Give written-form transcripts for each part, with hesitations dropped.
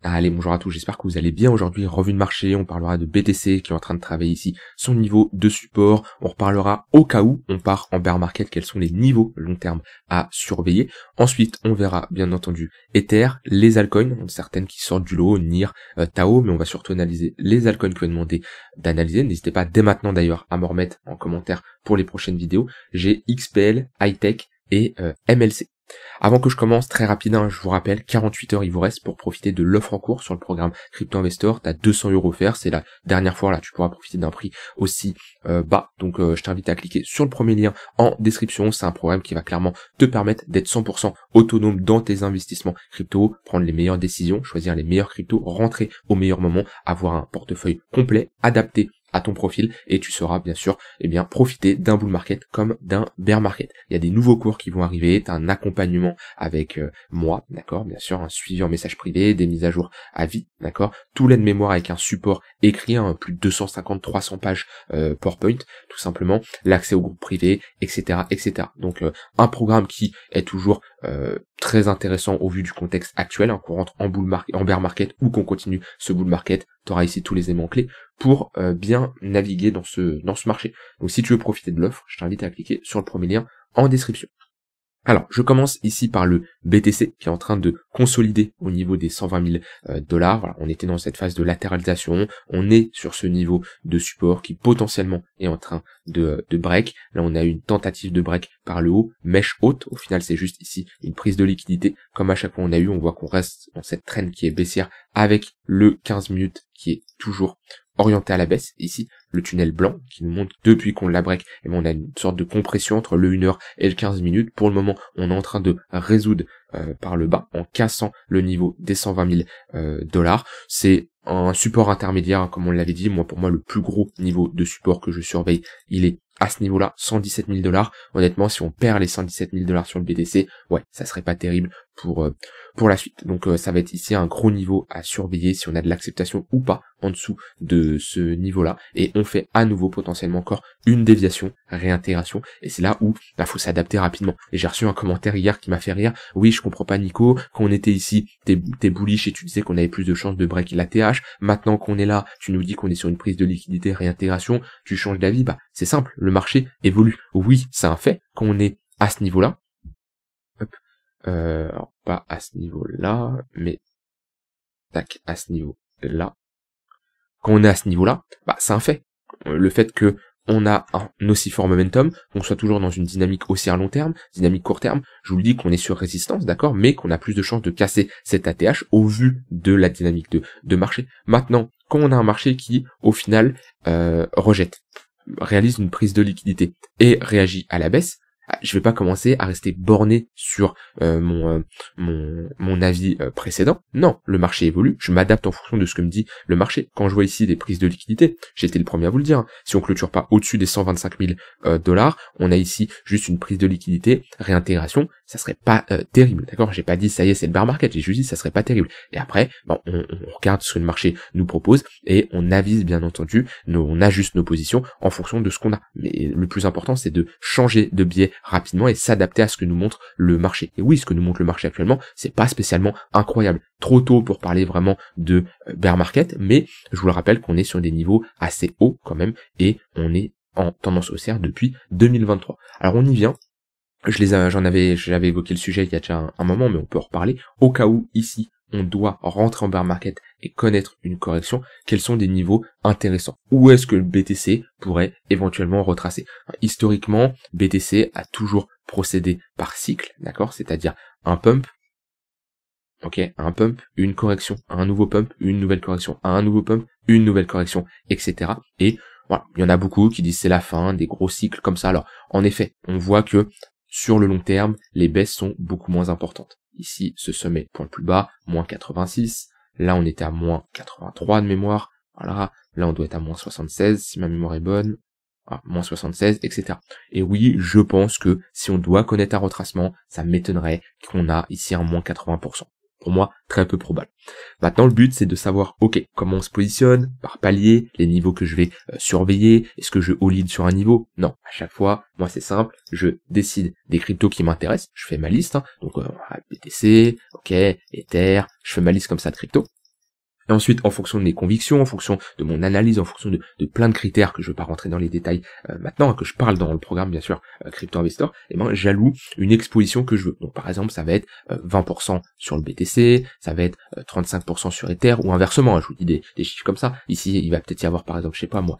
Allez, bonjour à tous, j'espère que vous allez bien aujourd'hui. Revue de marché, on parlera de BTC qui est en train de travailler ici son niveau de support. On reparlera au cas où on part en bear market, quels sont les niveaux long terme à surveiller. Ensuite, on verra bien entendu Ether, les altcoins, certaines qui sortent du lot, NIR, Tao, mais on va surtout analyser les altcoins que vous avez demandé d'analyser. N'hésitez pas dès maintenant d'ailleurs à me remettre en commentaire pour les prochaines vidéos. J'ai XPL, Hightech et MLC. Avant que je commence, très rapide, je vous rappelle, 48 heures il vous reste pour profiter de l'offre en cours sur le programme Crypto Investor. T'as 200 € offerts, c'est la dernière fois, là tu pourras profiter d'un prix aussi bas. Donc je t'invite à cliquer sur le premier lien en description. C'est un programme qui va clairement te permettre d'être 100% autonome dans tes investissements crypto, prendre les meilleures décisions, choisir les meilleurs cryptos, rentrer au meilleur moment, avoir un portefeuille complet, adapté à ton profil, et tu sauras bien sûr profiter d'un bull market comme d'un bear market. Il y a des nouveaux cours qui vont arriver, tu as un accompagnement avec moi, d'accord, bien sûr, un suivi en message privé, des mises à jour à vie, d'accord, tout l'aide-mémoire avec un support écrit, plus de 250-300 pages PowerPoint, tout simplement, l'accès au groupe privé, etc. etc. Donc un programme qui est toujours très intéressant au vu du contexte actuel, qu'on rentre en bear market ou qu'on continue ce bull market, tu auras ici tous les éléments clés pour bien naviguer dans ce marché. Donc si tu veux profiter de l'offre, je t'invite à cliquer sur le premier lien en description. Alors, je commence ici par le BTC qui est en train de consolider au niveau des 120 000 $. Voilà, on était dans cette phase de latéralisation, on est sur ce niveau de support qui potentiellement est en train de break. Là, on a eu une tentative de break par le haut, mèche haute. Au final, c'est juste ici une prise de liquidité. Comme à chaque fois on voit qu'on reste dans cette trend qui est baissière avec le 15 minutes qui est toujours orienté à la baisse. Ici, le tunnel blanc qui nous montre depuis qu'on l'a break, et on a une sorte de compression entre le 1 heure et le 15 minutes. Pour le moment, on est en train de résoudre par le bas en cassant le niveau des 120 000 $. C'est un support intermédiaire, comme on l'avait dit. Pour moi, le plus gros niveau de support que je surveille, il est à ce niveau-là, 117 000 $. Honnêtement, si on perd les 117 000 $ sur le BTC, ouais, ça serait pas terrible pour la suite. Donc ça va être ici un gros niveau à surveiller si on a de l'acceptation ou pas en dessous de ce niveau-là. Et on fait à nouveau potentiellement encore une déviation, réintégration. Et c'est là où faut s'adapter rapidement. Et j'ai reçu un commentaire hier qui m'a fait rire. Oui, je comprends pas Nico, quand on était ici, t'es bullish et tu disais qu'on avait plus de chances de break la TH. Maintenant qu'on est là, tu nous dis qu'on est sur une prise de liquidité, réintégration, tu changes d'avis. C'est simple, le marché évolue. Oui, c'est un fait, quand on est à ce niveau-là, alors pas à ce niveau-là, mais tac, à ce niveau-là. Quand on est à ce niveau-là, c'est un fait. Le fait que on a un aussi fort momentum, qu'on soit toujours dans une dynamique haussière long terme, dynamique court terme, je vous le dis qu'on est sur résistance, d'accord, mais qu'on a plus de chances de casser cette ATH au vu de la dynamique de marché. Maintenant, quand on a un marché qui, au final, réalise une prise de liquidité et réagit à la baisse, je vais pas commencer à rester borné sur mon avis précédent. Non, le marché évolue, je m'adapte en fonction de ce que me dit le marché. Quand je vois ici des prises de liquidité, j'étais le premier à vous le dire, si on clôture pas au-dessus des 125 000 $, on a ici juste une prise de liquidité, réintégration, ça serait pas terrible, d'accord? J'ai pas dit ça y est c'est le bear market, j'ai juste dit ça serait pas terrible. Et après, on regarde ce que le marché nous propose et on avise bien entendu, on ajuste nos positions en fonction de ce qu'on a. Mais le plus important c'est de changer de biais rapidement et s'adapter à ce que nous montre le marché. Et oui, ce que nous montre le marché actuellement, c'est pas spécialement incroyable. Trop tôt pour parler vraiment de bear market, mais je vous le rappelle qu'on est sur des niveaux assez hauts quand même et on est en tendance haussière depuis 2023. Alors on y vient. J'avais évoqué le sujet il y a déjà un moment, mais on peut en reparler. Au cas où ici on doit rentrer en bear market et connaître une correction, quels sont des niveaux intéressants? Où est-ce que le BTC pourrait éventuellement retracer? Historiquement, BTC a toujours procédé par cycle, d'accord? C'est-à-dire un pump, un pump, une correction, un nouveau pump, une nouvelle correction, un nouveau pump, une nouvelle correction, etc. Et voilà, il y en a beaucoup qui disent c'est la fin, des gros cycles comme ça. Alors, en effet, on voit que sur le long terme, les baisses sont beaucoup moins importantes. Ici, ce sommet point le plus bas, moins 86. Là, on était à moins 83 de mémoire. Voilà. Là, on doit être à moins 76, si ma mémoire est bonne. Voilà, moins 76, etc. Et oui, je pense que si on doit connaître un retracement, ça m'étonnerait qu'on a ici un moins 80%. Pour moi, très peu probable. Maintenant, le but, c'est de savoir, comment on se positionne, par palier, les niveaux que je vais surveiller, est-ce que je all-in sur un niveau? Non, à chaque fois, moi c'est simple, je décide des cryptos qui m'intéressent, je fais ma liste, donc BTC, Ether, je fais ma liste comme ça de cryptos. Et ensuite, en fonction de mes convictions, en fonction de mon analyse, en fonction de plein de critères que je ne vais pas rentrer dans les détails maintenant, que je parle dans le programme bien sûr Crypto Investor, et ben j'alloue une exposition que je veux. Donc par exemple, ça va être 20% sur le BTC, ça va être 35% sur Ether, ou inversement, hein, je vous dis des chiffres comme ça. Ici, il va peut-être y avoir par exemple, je sais pas moi,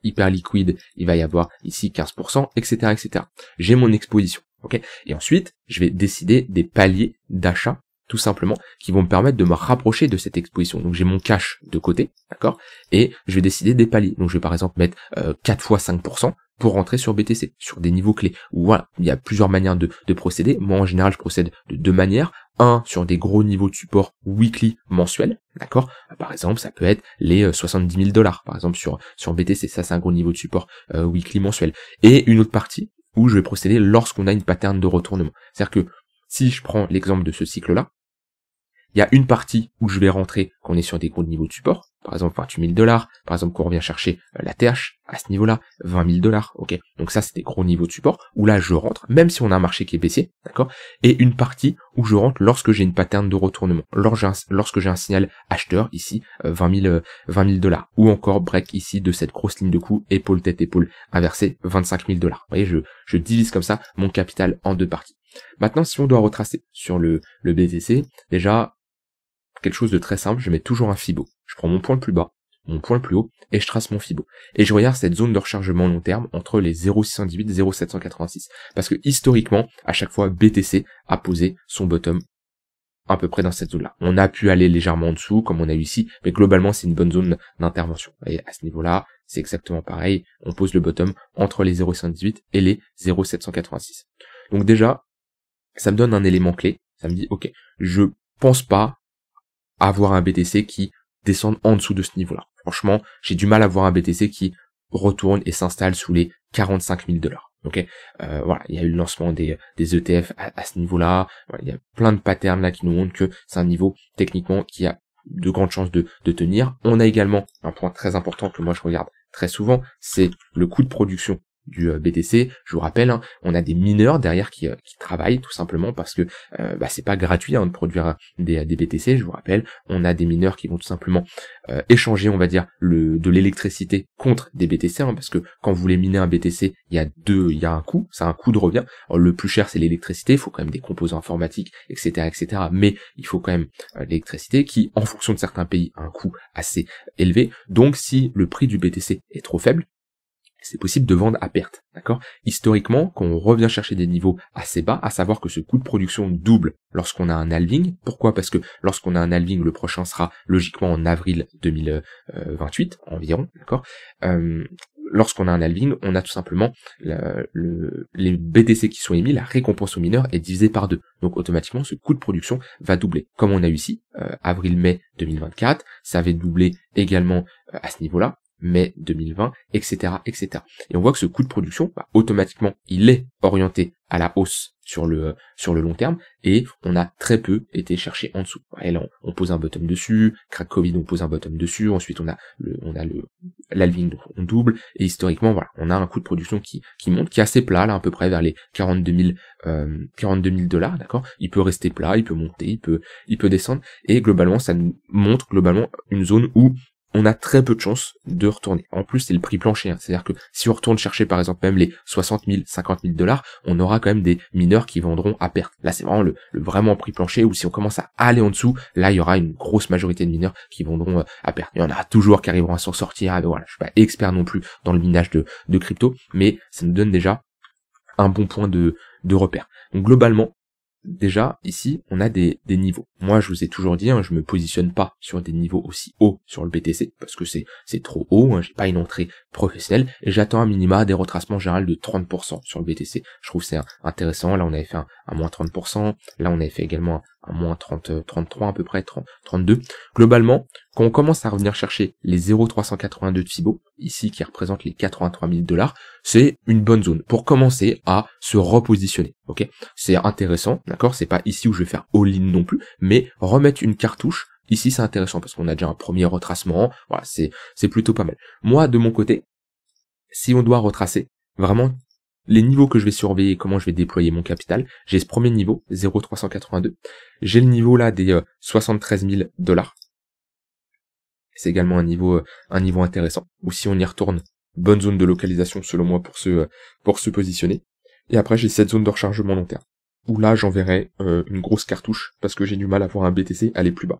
hyper liquide, il va y avoir ici 15%, etc. etc. J'ai mon exposition. Ok. Et ensuite, je vais décider des paliers d'achat tout simplement, qui vont me permettre de me rapprocher de cette exposition. Donc j'ai mon cash de côté, d'accord, et je vais décider des paliers. Donc je vais par exemple mettre 4 fois 5% pour rentrer sur BTC, sur des niveaux clés. Ou voilà, il y a plusieurs manières de procéder. Moi en général, je procède de deux manières. Un, sur des gros niveaux de support weekly mensuels, d'accord. Par exemple, ça peut être les 70 000 $, par exemple sur BTC. Ça, c'est un gros niveau de support weekly mensuel. Et une autre partie où je vais procéder lorsqu'on a une pattern de retournement. C'est-à-dire que si je prends l'exemple de ce cycle-là, il y a une partie où je vais rentrer quand on est sur des gros niveaux de support, par exemple 28 000 $, par exemple quand on revient chercher la TH à ce niveau-là, 20 000 $, ok. Donc ça c'est des gros niveaux de support où là je rentre, même si on a un marché qui est baissier, d'accord. Et une partie où je rentre lorsque j'ai une pattern de retournement, lorsque j'ai un signal acheteur ici 20 000 $, ou encore break ici de cette grosse ligne de coup épaule tête épaule inversée 25 000 $. Vous voyez, je divise comme ça mon capital en deux parties. Maintenant, si on doit retracer sur le BTC, déjà quelque chose de très simple, je mets toujours un Fibo. Je prends mon point le plus bas, mon point le plus haut, et je trace mon Fibo. Et je regarde cette zone de rechargement long terme entre les 0,618 et 0,786. Parce que historiquement, à chaque fois, BTC a posé son bottom à peu près dans cette zone-là. On a pu aller légèrement en dessous, comme on a eu ici, mais globalement, c'est une bonne zone d'intervention. Et à ce niveau-là, c'est exactement pareil. On pose le bottom entre les 0,618 et les 0,786. Donc déjà, ça me donne un élément clé. Ça me dit, ok, je pense pas avoir un BTC qui descende en dessous de ce niveau-là. Franchement, j'ai du mal à voir un BTC qui retourne et s'installe sous les 45 000 $. Ok, voilà, il y a eu le lancement des ETF à ce niveau-là. Voilà, il y a plein de patterns là qui nous montrent que c'est un niveau techniquement qui a de grandes chances de tenir. On a également un point très important que moi je regarde très souvent, c'est le coût de production du BTC. Je vous rappelle, hein, on a des mineurs derrière qui travaillent tout simplement parce que c'est pas gratuit de produire des BTC. Je vous rappelle, on a des mineurs qui vont tout simplement échanger, on va dire, de l'électricité contre des BTC, parce que quand vous voulez miner un BTC, il y a un coût, c'est un coût de revient. Alors, le plus cher c'est l'électricité, il faut quand même des composants informatiques, etc., etc. Mais il faut quand même l'électricité qui, en fonction de certains pays, a un coût assez élevé. Donc si le prix du BTC est trop faible, c'est possible de vendre à perte, d'accord. Historiquement, quand on revient chercher des niveaux assez bas, à savoir que ce coût de production double lorsqu'on a un halving. Pourquoi? Parce que lorsqu'on a un halving, le prochain sera logiquement en avril 2028 environ, d'accord. Lorsqu'on a un halving, on a tout simplement les BTC qui sont émis, la récompense aux mineurs est divisée par 2. Donc automatiquement, ce coût de production va doubler. Comme on a eu ici, avril-mai 2024, ça avait doublé également à ce niveau-là, mai 2020, etc., etc. Et on voit que ce coût de production, automatiquement, il est orienté à la hausse sur le long terme, et on a très peu été cherché en dessous. Et là, on pose un bottom dessus, crack Covid, on pose un bottom dessus, ensuite on a l'halving, donc on double, et historiquement, voilà, on a un coût de production qui monte, qui est assez plat, là, à peu près vers les 42 000 $, d'accord. Il peut rester plat, il peut monter, il peut descendre, et globalement, ça nous montre globalement une zone où on a très peu de chances de retourner. En plus, c'est le prix plancher, c'est-à-dire que si on retourne chercher par exemple même les 60 000, 50 000 $, on aura quand même des mineurs qui vendront à perte. Là, c'est vraiment le vraiment prix plancher, où si on commence à aller en dessous, là, il y aura une grosse majorité de mineurs qui vendront à perte. Il y en aura toujours qui arriveront à s'en sortir. Voilà, je suis pas expert non plus dans le minage de crypto, mais ça nous donne déjà un bon point de repère. Donc globalement, déjà, ici, on a des niveaux. Moi, je vous ai toujours dit, je me positionne pas sur des niveaux aussi hauts sur le BTC, parce que c'est trop haut, j'ai pas une entrée professionnelle, et j'attends un minima des retracements général de 30% sur le BTC. Je trouve que c'est intéressant. Là, on avait fait un moins 30%, là, on avait fait également un moins 33 à peu près, 32. Globalement, quand on commence à revenir chercher les 0,382 de Fibo, ici, qui représente les 83 000 $, c'est une bonne zone pour commencer à se repositionner, ok. C'est intéressant, d'accord, c'est pas ici où je vais faire all-in non plus, mais remettre une cartouche, ici c'est intéressant parce qu'on a déjà un premier retracement, voilà, c'est plutôt pas mal. Moi, de mon côté, si on doit retracer, vraiment, les niveaux que je vais surveiller, comment je vais déployer mon capital, j'ai ce premier niveau, 0,382, j'ai le niveau là des 73 000 $, C'est également un niveau intéressant. Ou si on y retourne, bonne zone de localisation selon moi pour se positionner. Et après, j'ai cette zone de rechargement long terme, où là, j'enverrai une grosse cartouche, parce que j'ai du mal à voir un BTC aller plus bas.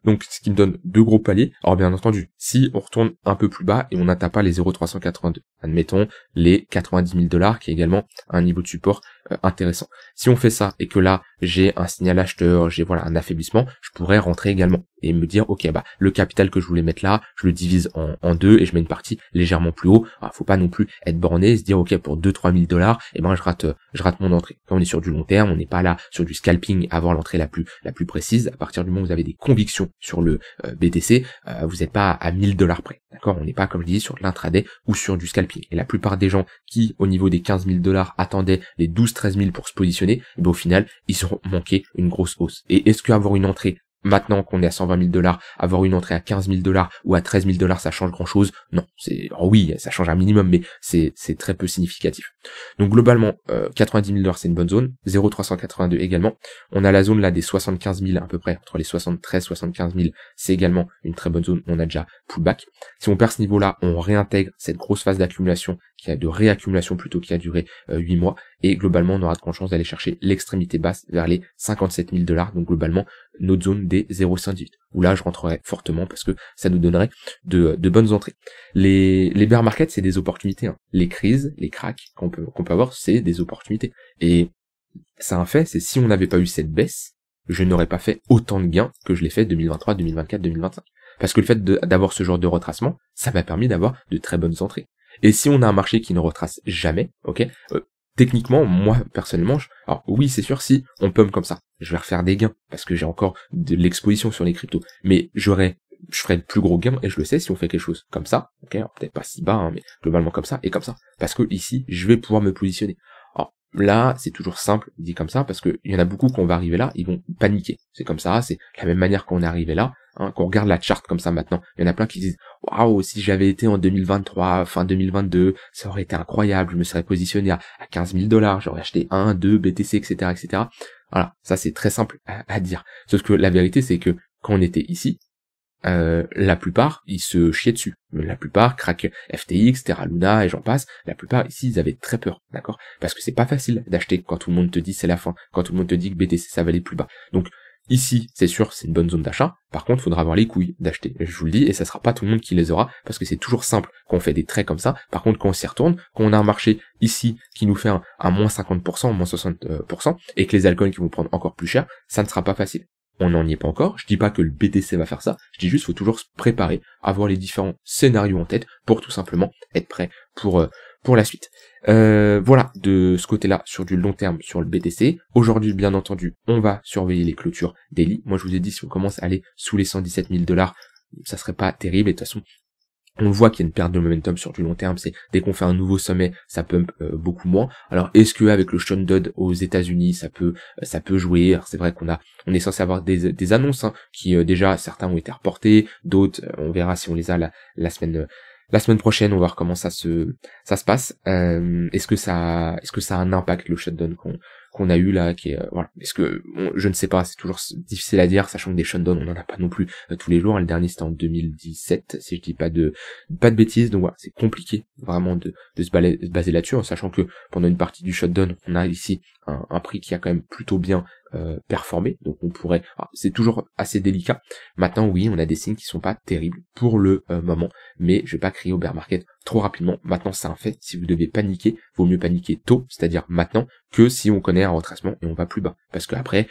Donc, ce qui me donne deux gros paliers. Alors, bien entendu, si on retourne un peu plus bas et on n'atteint pas les 0,382, admettons les 90 000 $, qui est également un niveau de support intéressant. Si on fait ça et que là, j'ai un signal acheteur, j'ai voilà un affaiblissement, je pourrais rentrer également et me dire, ok, bah le capital que je voulais mettre là, je le divise en deux et je mets une partie légèrement plus haut. Alors, faut pas non plus être borné et se dire, ok, pour 2-3 000 $, et ben je rate mon entrée. Quand on est sur du long terme, on n'est pas là sur du scalping, avoir l'entrée la plus précise. À partir du moment où vous avez des convictions sur le BTC, vous n'êtes pas à 1000 $ près. D'accord, on n'est pas, comme je dis, sur de l'intraday ou sur du scalping. Et la plupart des gens qui, au niveau des 15 000 $ attendaient les 12-13 000 pour se positionner, et ben au final, ils ont manqué une grosse hausse. Et est-ce qu'avoir une entrée, maintenant qu'on est à 120 000 $, avoir une entrée à 15 000 $ ou à 13 000 $, ça change grand chose? Non, oui, ça change un minimum, mais c'est très peu significatif. Donc globalement, 90 000 $ c'est une bonne zone, 0,382 également. On a la zone là des 75 000 à peu près, entre les 73 et 75 000, c'est également une très bonne zone, on a déjà pullback. Si on perd ce niveau-là, on réintègre cette grosse phase d'accumulation, de réaccumulation plutôt, qui a duré 8 mois, et globalement on aura de grandes chances d'aller chercher l'extrémité basse vers les 57 000 $, donc globalement notre zone des 0,58, où là je rentrerai fortement parce que ça nous donnerait de bonnes entrées. Les bear markets, c'est des opportunités, hein. Les crises, les cracks qu'on peut avoir, c'est des opportunités. Et c'est un fait, c'est si on n'avait pas eu cette baisse, je n'aurais pas fait autant de gains que je l'ai fait 2023, 2024, 2025. Parce que le fait d'avoir ce genre de retracement, ça m'a permis d'avoir de très bonnes entrées. Et si on a un marché qui ne retrace jamais, ok, techniquement, moi, personnellement, alors oui, c'est sûr, si on pump comme ça, je vais refaire des gains, parce que j'ai encore de l'exposition sur les cryptos, mais je ferai de plus gros gains, et je le sais, si on fait quelque chose comme ça, ok, alors peut-être pas si bas, hein, mais globalement comme ça, et comme ça, parce que ici, je vais pouvoir me positionner. Alors, là, c'est toujours simple, dit comme ça, parce que il y en a beaucoup quand on va arriver là, ils vont paniquer. C'est comme ça, c'est la même manière qu'on est arrivé là, hein, qu'on regarde la charte comme ça maintenant. Il y en a plein qui disent, waouh, si j'avais été en 2023, fin 2022, ça aurait été incroyable, je me serais positionné à 15 000 $, j'aurais acheté 1, 2, BTC, etc., etc. Voilà, ça c'est très simple à dire. Sauf que la vérité, c'est que quand on était ici, la plupart, ils se chiaient dessus. La plupart craquent FTX, Terra Luna et j'en passe. La plupart ici, ils avaient très peur, d'accord? Parce que c'est pas facile d'acheter quand tout le monde te dit c'est la fin, quand tout le monde te dit que BTC ça va aller plus bas. Donc ici, c'est sûr, c'est une bonne zone d'achat. Par contre, il faudra avoir les couilles d'acheter. Je vous le dis, et ça sera pas tout le monde qui les aura, parce que c'est toujours simple quand on fait des traits comme ça. Par contre, quand on s'y retourne, quand on a un marché ici qui nous fait un moins 50%, moins 60%, et que les altcoins qui vont prendre encore plus cher, ça ne sera pas facile. On n'en y est pas encore, je dis pas que le BTC va faire ça, je dis juste qu'il faut toujours se préparer, avoir les différents scénarios en tête pour tout simplement être prêt pour la suite. Voilà, de ce côté-là, sur du long terme, sur le BTC. Aujourd'hui, bien entendu, on va surveiller les clôtures daily. Moi, je vous ai dit, si on commence à aller sous les 117 000 $, ça serait pas terrible, et de toute façon, on voit qu'il y a une perte de momentum sur du long terme, c'est dès qu'on fait un nouveau sommet, ça pump beaucoup moins. Alors est-ce que avec le Shondod aux États-Unis, ça peut jouer? Alors, c'est vrai on est censé avoir des annonces, hein, qui déjà certains ont été reportés, d'autres on verra si on les a la semaine prochaine, on va voir comment ça se passe. Est-ce que ça a un impact, le shutdown qu'on a eu là, qui est voilà. Est-ce que je ne sais pas, c'est toujours difficile à dire, sachant que des shutdowns, on n'en a pas non plus tous les jours. Le dernier c'était en 2017, si je dis pas de bêtises. Donc voilà, c'est compliqué vraiment de se baser là-dessus, en sachant que pendant une partie du shutdown, on a ici un prix qui a quand même plutôt bien performé. Donc on pourrait, c'est toujours assez délicat. Maintenant oui, on a des signes qui sont pas terribles pour le moment, mais je vais pas crier au bear market trop rapidement. Maintenant c'est un fait, si vous devez paniquer, vaut mieux paniquer tôt, c'est-à-dire maintenant, que si on connaît un retracement et on va plus bas. Parce que après,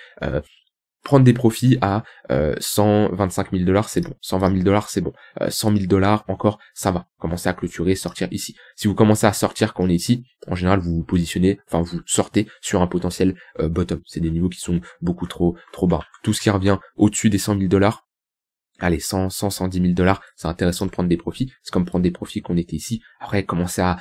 prendre des profits à 125 000 $, c'est bon. 120 000 $, c'est bon. 100 000 $ encore, ça va. Commencez à clôturer, sortir ici. Si vous commencez à sortir quand on est ici, en général, vous vous positionnez, enfin, vous sortez sur un potentiel bottom. C'est des niveaux qui sont beaucoup trop bas. Tout ce qui revient au-dessus des 100 000 $, allez, 110 000 $, c'est intéressant de prendre des profits. C'est comme prendre des profits qu'on était ici. Après, commencer à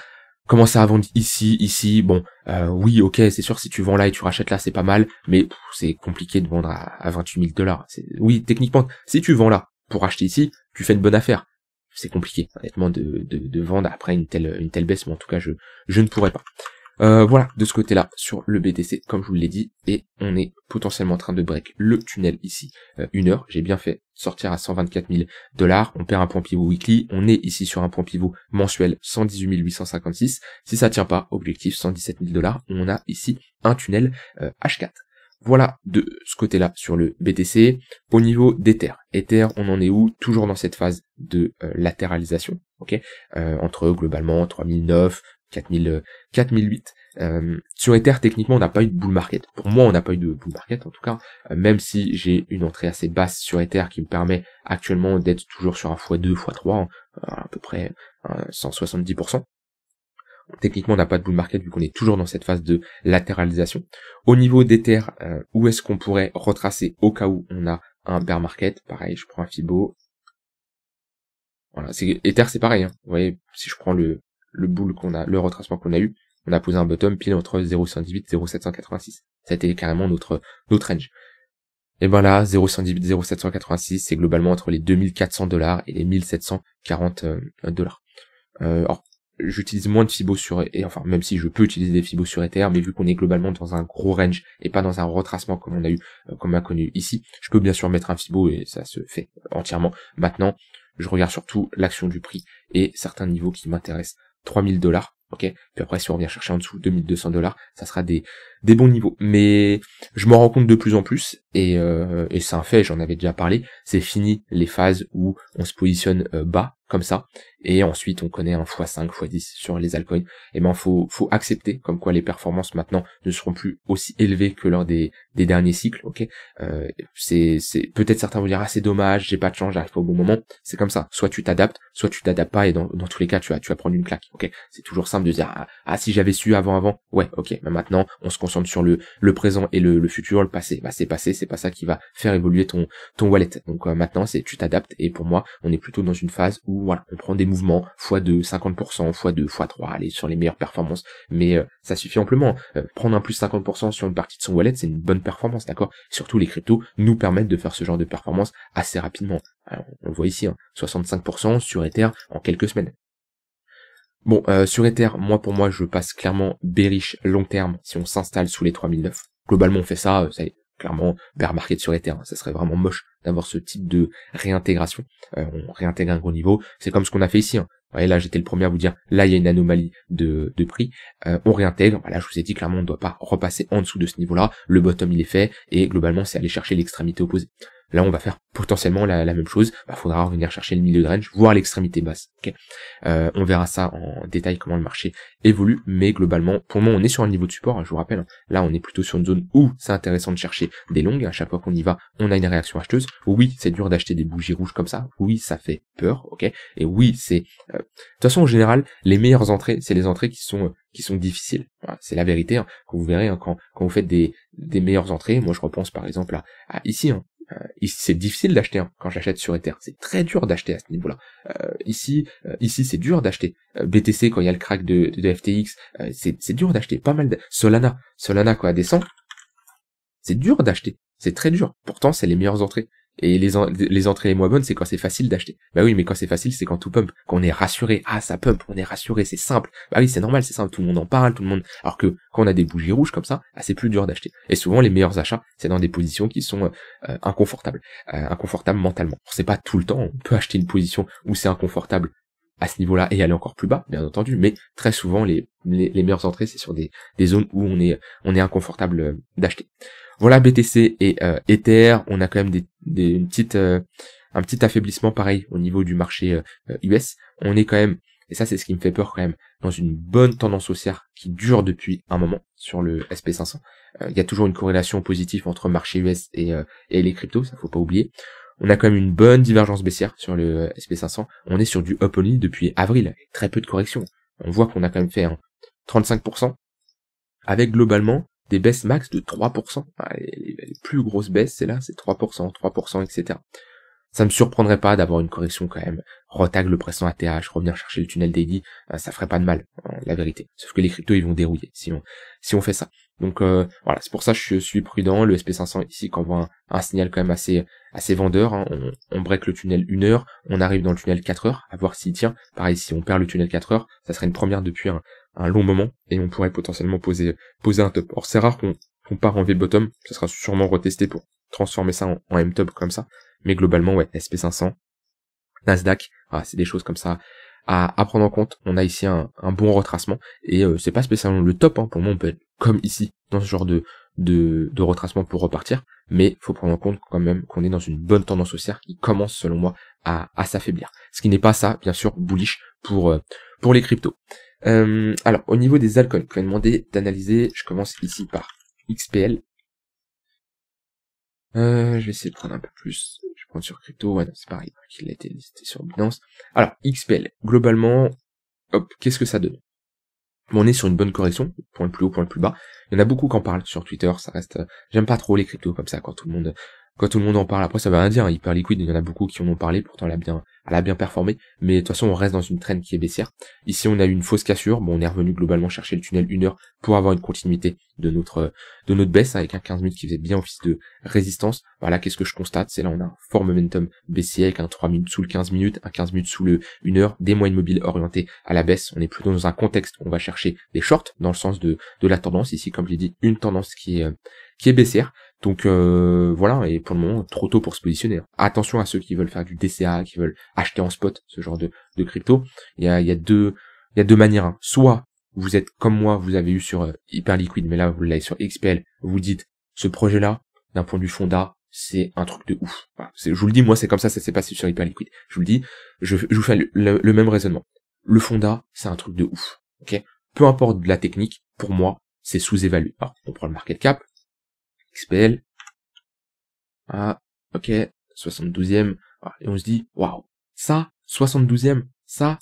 vendre ici, bon, oui, ok, c'est sûr, si tu vends là et tu rachètes là, c'est pas mal, mais c'est compliqué de vendre à 28 000 $. Oui, techniquement, si tu vends là pour acheter ici, tu fais une bonne affaire. C'est compliqué, honnêtement, de vendre après une telle baisse, mais en tout cas, je ne pourrais pas. Voilà, de ce côté-là, sur le BTC, comme je vous l'ai dit, et on est potentiellement en train de break le tunnel ici. 1 heure, j'ai bien fait sortir à 124 000 $, on perd un point pivot weekly, on est ici sur un point pivot mensuel 118 856, si ça tient pas, objectif 117 000 $, on a ici un tunnel H4. Voilà de ce côté-là sur le BTC. Au niveau d'Ether, on en est où? Toujours dans cette phase de latéralisation, ok, entre globalement 3009, 4008. Sur Ether, techniquement, on n'a pas eu de bull market. Pour moi, on n'a pas eu de bull market, en tout cas, même si j'ai une entrée assez basse sur Ether qui me permet actuellement d'être toujours sur un x2, x3, à peu près 170%. Techniquement, on n'a pas de bull market vu qu'on est toujours dans cette phase de latéralisation. Au niveau d'Ether, où est-ce qu'on pourrait retracer au cas où on a un bear market? Pareil, je prends un Fibo. Voilà, Ether, c'est pareil. Hein. Vous voyez, si je prends le bull qu'on a, le retracement qu'on a eu, on a posé un bottom pile entre 0,118 et 0,786. Ça a été carrément notre range. Et ben là, 0,118, 0,786, c'est globalement entre les 2400 $ et les 1740 $. Alors, j'utilise moins de Fibo même si je peux utiliser des Fibo sur Ether, mais vu qu'on est globalement dans un gros range et pas dans un retracement comme on a eu, comme on a connu ici, je peux bien sûr mettre un Fibo et ça se fait entièrement. Maintenant, je regarde surtout l'action du prix et certains niveaux qui m'intéressent. 3000 $, ok. Puis après, si on revient chercher en dessous 2200 $, ça sera des bons niveaux. Mais je m'en rends compte de plus en plus et c'est un fait, j'en avais déjà parlé. C'est fini les phases où on se positionne bas comme ça et ensuite on connaît un x5, x10 sur les altcoins. Et ben faut accepter comme quoi les performances maintenant ne seront plus aussi élevées que lors des derniers cycles, ok. C'est peut-être certains vont dire ah c'est dommage, j'ai pas de chance, j'arrive pas au bon moment. C'est comme ça, soit tu t'adaptes, soit tu t'adaptes pas et dans tous les cas tu vas prendre une claque, ok. C'est toujours simple de dire ah si j'avais su avant, ouais ok, mais maintenant on se concentre sur le présent et le futur, le passé, bah c'est passé, c'est pas ça qui va faire évoluer ton wallet. Donc maintenant c'est tu t'adaptes et pour moi on est plutôt dans une phase où voilà, on prend des mouvements x2 50%, x2 x3, allez sur les meilleures performances, mais ça suffit amplement. Prendre un plus 50% sur une partie de son wallet, c'est une bonne performance, d'accord. Surtout les cryptos nous permettent de faire ce genre de performance assez rapidement. Alors, on le voit ici, 65% sur Ether en quelques semaines. Bon, sur Ether, pour moi, je passe clairement bearish long terme si on s'installe sous les 3009. Globalement, on fait ça, ça est clairement bear market sur Ether. Ça serait vraiment moche d'avoir ce type de réintégration. On réintègre un gros niveau. C'est comme ce qu'on a fait ici. Vous voyez, là, j'étais le premier à vous dire, là, il y a une anomalie de prix. On réintègre. Voilà, je vous ai dit, clairement, on ne doit pas repasser en dessous de ce niveau-là. Le bottom, il est fait. Et globalement, c'est aller chercher l'extrémité opposée. Là, on va faire potentiellement la même chose. Faudra revenir chercher le milieu de range, voire l'extrémité basse. Okay, on verra ça en détail comment le marché évolue. Mais globalement, pour le moment, on est sur un niveau de support. Je vous rappelle, là, on est plutôt sur une zone où c'est intéressant de chercher des longues. À chaque fois qu'on y va, on a une réaction acheteuse. Oui, c'est dur d'acheter des bougies rouges comme ça. Oui, ça fait peur. Ok. Et oui, c'est de toute façon, en général, les meilleures entrées, c'est les entrées qui sont difficiles. Voilà, c'est la vérité. Quand vous verrez, quand vous faites des meilleures entrées, moi, je repense par exemple à ici. Ici c'est difficile d'acheter quand j'achète sur Ether, c'est très dur d'acheter à ce niveau-là. Ici c'est dur d'acheter. BTC quand il y a le crack de FTX, c'est dur d'acheter. Pas mal de Solana quand elle descend, c'est dur d'acheter, c'est très dur. Pourtant c'est les meilleures entrées. Et les entrées les moins bonnes, c'est quand c'est facile d'acheter. Bah oui, mais quand c'est facile, c'est quand tout pump, quand on est rassuré. Ah, ça pump, on est rassuré, c'est simple. Bah oui, c'est normal, c'est simple, tout le monde en parle, tout le monde. Alors que quand on a des bougies rouges comme ça, c'est plus dur d'acheter. Et souvent, les meilleurs achats, c'est dans des positions qui sont inconfortables mentalement. C'est pas tout le temps, on peut acheter une position où c'est inconfortable à ce niveau-là et aller encore plus bas, bien entendu, mais très souvent les meilleures entrées, c'est sur des zones où on est inconfortable d'acheter. Voilà BTC et Ether, on a quand même un petit affaiblissement pareil au niveau du marché US. On est quand même, et ça c'est ce qui me fait peur quand même, dans une bonne tendance haussière qui dure depuis un moment sur le SP500. Il y a toujours une corrélation positive entre marché US et les cryptos, ça faut pas oublier. On a quand même une bonne divergence baissière sur le SP500. On est sur du up only depuis avril, avec très peu de corrections. On voit qu'on a quand même fait 35%, avec globalement des baisses max de 3%. Les plus grosses baisses, c'est là, c'est 3%, 3%, etc. Ça me surprendrait pas d'avoir une correction quand même. Retag le pressant ATH, revenir chercher le tunnel daily, ça ferait pas de mal, la vérité. Sauf que les cryptos, ils vont dérouiller si on fait ça. Donc voilà, c'est pour ça que je suis prudent. Le SP500 ici, quand on voit un signal quand même assez vendeur, on break le tunnel 1 heure, on arrive dans le tunnel 4 heures, à voir s'il tient. Pareil, si on perd le tunnel 4 heures, ça serait une première depuis un long moment, et on pourrait potentiellement poser un top. Or c'est rare qu'on part en V-bottom, ça sera sûrement retesté pour transformer ça en M-top comme ça, mais globalement, ouais, SP500, Nasdaq, c'est des choses comme ça à prendre en compte. On a ici un bon retracement, et c'est pas spécialement le top, pour moi on peut être comme ici, dans ce genre de retracement pour repartir, mais faut prendre en compte quand même qu'on est dans une bonne tendance haussière qui commence selon moi à s'affaiblir. Ce qui n'est pas ça, bien sûr, bullish pour les cryptos. Alors, au niveau des altcoins, quand même demandé d'analyser, je commence ici par XPL. Je vais essayer de prendre un peu plus. Je vais prendre sur crypto, ouais, non, c'est pareil, qu'il a été listé sur Binance. Alors, XPL, globalement, hop, qu'est-ce que ça donne? Bon, on est sur une bonne correction, point le plus haut, point le plus bas. Il y en a beaucoup qui en parlent sur Twitter, ça reste, j'aime pas trop les cryptos comme ça, quand tout le monde en parle. Après, ça veut rien dire, hyper liquide, il y en a beaucoup qui en ont parlé, pourtant elle a bien performé, mais de toute façon, on reste dans une trend qui est baissière. Ici, on a eu une fausse cassure, bon, on est revenu globalement chercher le tunnel 1 heure pour avoir une continuité de notre baisse, avec un 15 minutes qui faisait bien office de résistance. Voilà, qu'est-ce que je constate? C'est là, on a un fort momentum baissier avec un 3 minutes sous le 15 minutes, un 15 minutes sous le 1 heure, des moyennes mobiles orientés à la baisse. On est plutôt dans un contexte où on va chercher des shorts, dans le sens de la tendance. Ici, comme j'ai dit, une tendance qui est baissière. Donc voilà, et pour le moment, trop tôt pour se positionner. Attention à ceux qui veulent faire du DCA, qui veulent acheter en spot, ce genre de crypto. Il y a deux manières. Soit vous êtes comme moi, vous avez eu sur Hyperliquid, mais là vous l'avez sur XPL, vous dites, ce projet-là, d'un point de vue fonda, c'est un truc de ouf. Voilà, je vous le dis, moi c'est comme ça s'est passé sur Hyperliquid. Je vous le dis, je vous fais le même raisonnement. Le fonda, c'est un truc de ouf. Ok, peu importe la technique, pour moi, c'est sous-évalué. Alors, on prend le market cap, XPL, ok, 72e, et on se dit, waouh, ça, 72e, ça,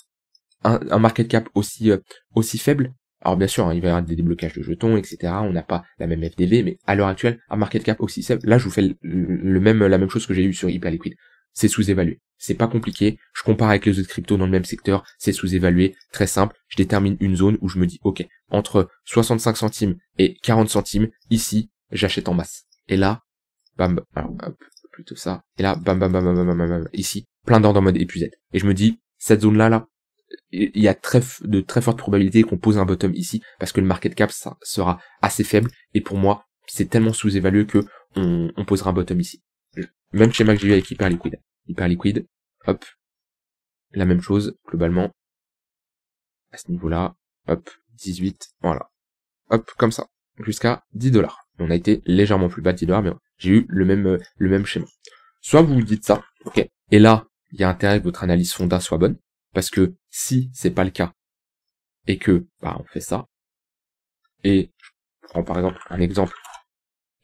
un market cap aussi faible. Alors bien sûr, il va y avoir des déblocages de jetons, etc. On n'a pas la même FDV, mais à l'heure actuelle, un market cap aussi faible, là je vous fais la même chose que j'ai eu sur Hyperliquid. C'est sous-évalué. C'est pas compliqué. Je compare avec les autres cryptos dans le même secteur, c'est sous-évalué, très simple. Je détermine une zone où je me dis, ok, entre 65 centimes et 40 centimes, ici, j'achète en masse. Et là, bam, alors, hop, plutôt ça. Et là, bam, bam, bam, bam, bam, bam, bam, ici, plein d'ordres en mode épuisette. Et je me dis, cette zone-là, il y a de très fortes probabilités qu'on pose un bottom ici, parce que le market cap ça sera assez faible, et pour moi, c'est tellement sous-évalué que on posera un bottom ici. Même schéma que j'ai eu avec Hyperliquid. Hyperliquid, hop, la même chose, globalement, à ce niveau-là, hop, 18, voilà. Hop, comme ça, jusqu'à 10$. On a été légèrement plus bas de 10$, mais j'ai eu le même schéma. Soit vous vous dites ça, ok, et là, il y a intérêt que votre analyse fonda soit bonne, parce que si c'est pas le cas, et que, on fait ça, et je prends par exemple un exemple,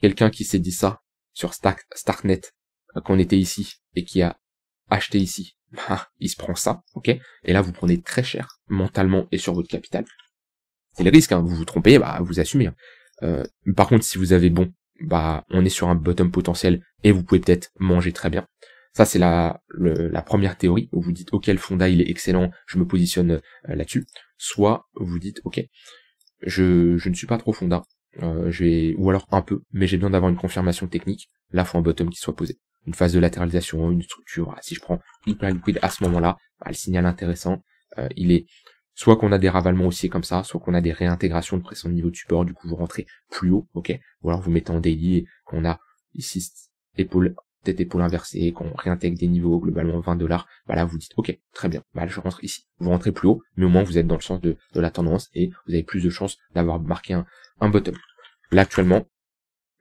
quelqu'un qui s'est dit ça sur Starknet, qu'on était ici, et qui a acheté ici, il se prend ça, ok, et là vous prenez très cher, mentalement et sur votre capital. C'est le risque, vous vous trompez, vous assumez. Par contre, si vous avez bon, on est sur un bottom potentiel, et vous pouvez peut-être manger très bien. Ça, c'est la première théorie, où vous dites, ok, le fonda, il est excellent, je me positionne là-dessus. Soit, vous dites, ok, je ne suis pas trop fonda, ou alors un peu, mais j'ai besoin d'avoir une confirmation technique. Là, il faut un bottom qui soit posé. Une phase de latéralisation, une structure. Voilà. Si je prends Hyperliquid à ce moment-là, le signal intéressant, il est soit qu'on a des ravalements haussiers comme ça, soit qu'on a des réintégrations de pression de niveau de support, du coup vous rentrez plus haut, ok, ou alors vous mettez en daily et qu'on a ici tête épaule inversée, qu'on réintègre des niveaux globalement 20$, là vous dites ok, très bien, je rentre ici. Vous rentrez plus haut, mais au moins vous êtes dans le sens de la tendance et vous avez plus de chances d'avoir marqué un bottom. Là actuellement,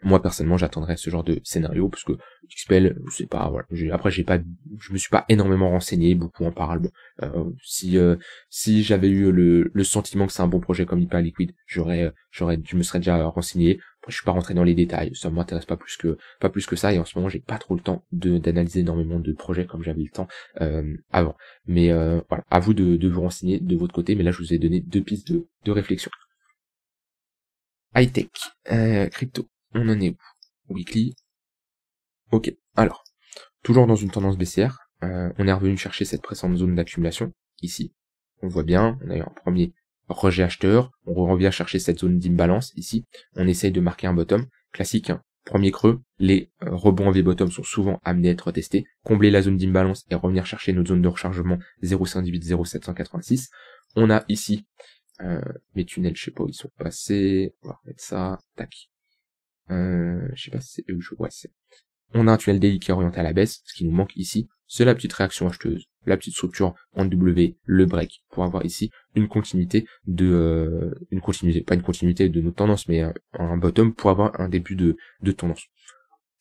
moi personnellement j'attendrais ce genre de scénario parce que XPL je sais pas, voilà, je me suis pas énormément renseigné, beaucoup en parlent. Bon, si j'avais eu le sentiment que c'est un bon projet comme Hyperliquid, je me serais déjà renseigné. Après, je suis pas rentré dans les détails, ça m'intéresse pas plus que ça, et en ce moment j'ai pas trop le temps d'analyser énormément de projets comme j'avais le temps avant. Mais voilà, à vous de vous renseigner de votre côté, mais là je vous ai donné 2 pistes de réflexion. High-tech, crypto. On en est où? Weekly. Ok, alors, toujours dans une tendance baissière, on est revenu chercher cette précédente zone d'accumulation, ici. On voit bien, on a eu un premier rejet acheteur, on revient chercher cette zone d'imbalance, ici. On essaye de marquer un bottom, classique, premier creux, les rebonds en V-bottom sont souvent amenés à être testés, combler la zone d'imbalance et revenir chercher notre zone de rechargement 0,58, 0,786. On a ici Mes tunnels, je sais pas où ils sont passés. On va remettre ça. Tac. Je sais pas si c'est eux, ouais, c'est. On a un tunnel daily qui est orienté à la baisse. Ce qui nous manque ici, c'est la petite réaction acheteuse, la petite structure en W, le break, pour avoir ici une continuité pas une continuité de nos tendances, mais un bottom pour avoir un début de tendance.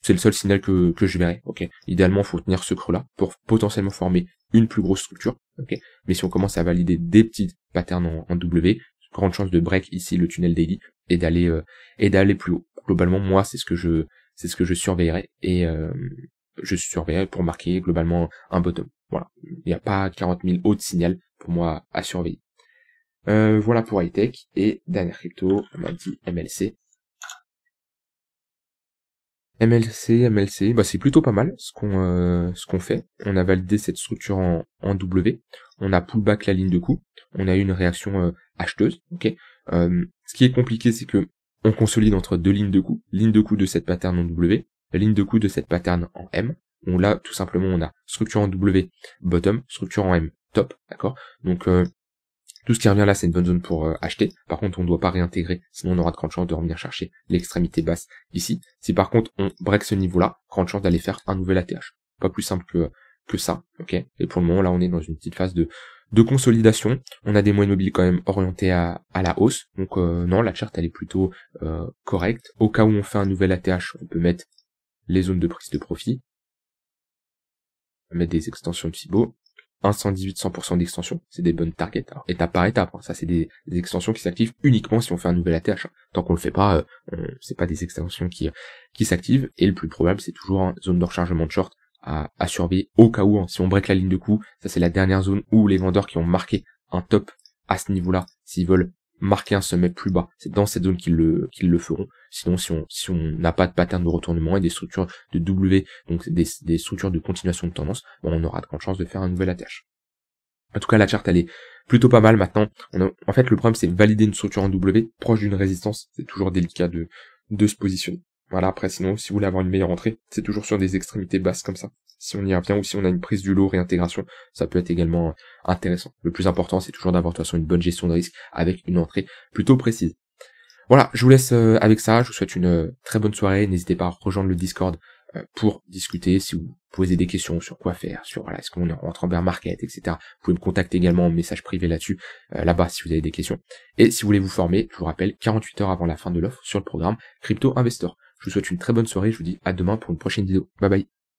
C'est le seul signal que je verrai, ok. Idéalement, faut tenir ce creux-là pour potentiellement former une plus grosse structure, ok. Mais si on commence à valider des petits patterns en W, grande chance de break ici le tunnel daily et d'aller plus haut. Globalement, moi, c'est ce que je surveillerai et je surveillerai pour marquer globalement un bottom. Voilà. Il n'y a pas 40 000 autres signaux pour moi à surveiller. Voilà pour high-tech. Et dernière crypto, on m'a dit MLC. MLC, bah c'est plutôt pas mal ce qu'on fait. On a validé cette structure en W. On a pullback la ligne de coup. On a eu une réaction acheteuse. Ok. Ce qui est compliqué, c'est que on consolide entre deux lignes de coup de cette pattern en W, la ligne de coup de cette pattern en M. On l'a tout simplement, on a structure en W bottom, structure en M top, d'accord. Donc tout ce qui revient là, c'est une bonne zone pour acheter. Par contre, on ne doit pas réintégrer, sinon on aura de grandes chances de revenir chercher l'extrémité basse ici. Si par contre on break ce niveau-là, grande chance d'aller faire un nouvel ATH. Pas plus simple que ça, ok. Et pour le moment, là, on est dans une petite phase de consolidation. On a des moyennes mobiles quand même orientées à la hausse. Donc non, la charte elle est plutôt correcte. Au cas où on fait un nouvel ATH, on peut mettre les zones de prise de profit. On va mettre des extensions de FIBO. 118, 100% d'extension, c'est des bonnes targets. Alors, étape par étape, hein. Ça c'est des extensions qui s'activent uniquement si on fait un nouvel ATH. Hein. Tant qu'on le fait pas, c'est pas des extensions qui s'activent. Et le plus probable, c'est toujours une zone de rechargement de short à surveiller au cas où, hein, si on break la ligne de coup, ça c'est la dernière zone où les vendeurs qui ont marqué un top à ce niveau-là, s'ils veulent marquer un sommet plus bas, c'est dans cette zone qu'ils le feront. Sinon, si on n'a pas de pattern de retournement et des structures de W, donc des structures de continuation de tendance, bon, on aura de grandes chances de faire un nouvel ATH. En tout cas, la charte, elle est plutôt pas mal maintenant. En fait, le problème, c'est valider une structure en W proche d'une résistance. C'est toujours délicat de se positionner. Voilà, après, sinon, si vous voulez avoir une meilleure entrée, c'est toujours sur des extrémités basses comme ça. Si on y revient ou si on a une prise du lot, réintégration, ça peut être également intéressant. Le plus important, c'est toujours d'avoir de toute façon une bonne gestion de risque avec une entrée plutôt précise. Voilà, je vous laisse avec ça. Je vous souhaite une très bonne soirée. N'hésitez pas à rejoindre le Discord pour discuter, si vous posez des questions sur quoi faire, sur voilà, est-ce qu'on rentre en bear market, etc. Vous pouvez me contacter également en message privé là-dessus, là-bas si vous avez des questions. Et si vous voulez vous former, je vous rappelle, 48 heures avant la fin de l'offre sur le programme Crypto Investor. Je vous souhaite une très bonne soirée, je vous dis à demain pour une prochaine vidéo. Bye bye.